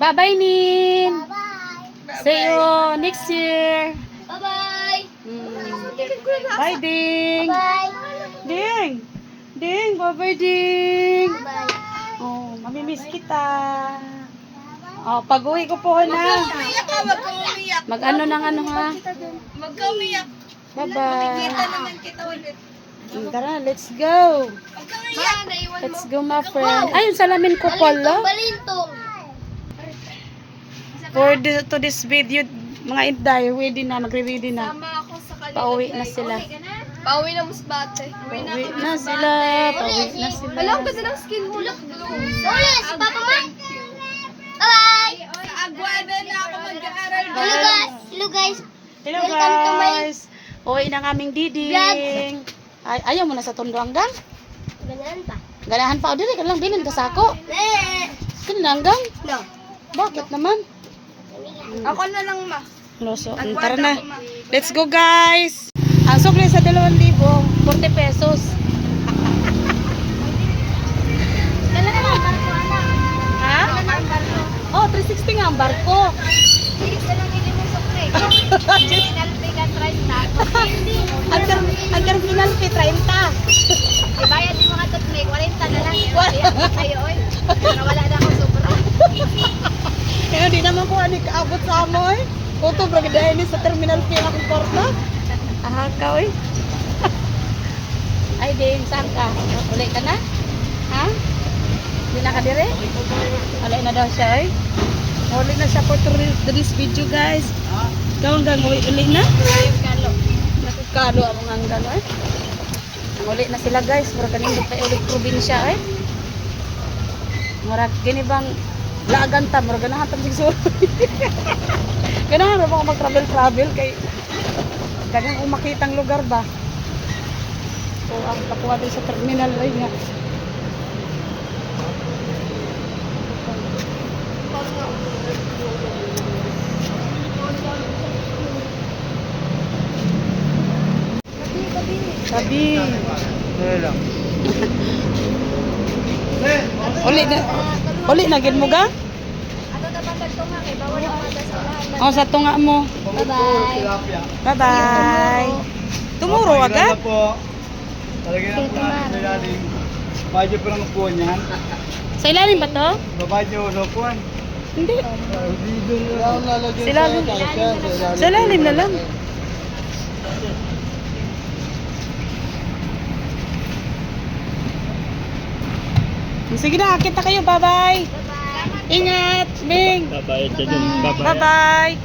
Bye-bye, Nin. Bye-bye. See you next year. Bye-bye. Bye, Ding. Bye. Ding. Ding, bye-bye, Ding. Bye. Oh, mamimiss kita. Oh, pag-uwi ko po na. Umiyak ka, wag kang umiyak. Mag-ano ng ano ha. Wag kang umiyak. Bye-bye. Kita naman kita ulit. Tara, let's go. Wag kang umiyak. Naiwan mo. Let's go, my friend. Ayun, salamin ko pala. Balintong. To this video, mga inday, ready na, magre-ready na. Sama ako sa kanila. Pauwi na sila. Pauwi na musbate. Pauwi na sila. Pauwi na sila. Alam ko ng skin mo. Look, Uli, si Papa Ma. Bye. Sa Aguada na ako mag-aaral. Hello guys. Hello Welcome to my guys. Uwi ng aming diding. Ay, ayaw mo na sa tondo hanggang? Ganaan pa. Ganahan pa. O, dili ka lang, bilin ka sa ako. Kinanggang? No. Bakit naman? Ako na lang ma. Loso. Tara na. Let's go guys. Ang sobre sa 2,000, 40 pesos. Dala na lang barko anak. Ha? Oh, 360 nga ang barko. Iris na lang hindi mo sukre. Pinalpigan try na. Ang terminal fee 30. Ibayad din mga tutmig. 40 na lang. Kayo oy. Pero wala na akong sobra. Kaya di naman ko ani kaabot sa amoy. Kuto bragaday ni sa terminal fee akong porta. Ah, ka oy. Ay, din saan ka? Uli ka na? Ha? Di na ka dire? Alay na daw siya oy. Uli na siya for this video guys. Gawang gang uli na? Kalo. Nakakalo ang mga hanggang oy. Ang uli na sila guys. Mura kanindot pa ulit probinsya oy. Mura gini bang lagan ta, mura ganahan ta siguro. Ganahan ra mo mag-travel kay ganyan kung makitang lugar ba. So ang pakuha din sa terminal ay nga. Sabi. Uli na gid mo ga? Ato na ba tunga kay bawal ang mga dasalahan. O sa tunga mo. Bye-bye. Bye bye. Tumuro agad. Talagyan na po natin sa ilalim. Badyo po ng upuan yan. Sa ilalim ba to? Babadyo sa upuan. Hindi. Hindi doon lang lalagyan Sa ilalim. Sa ilalim na lang. Sige na, kita kayo. Bye-bye. Ingat, Bing. Bye-bye. Bye-bye.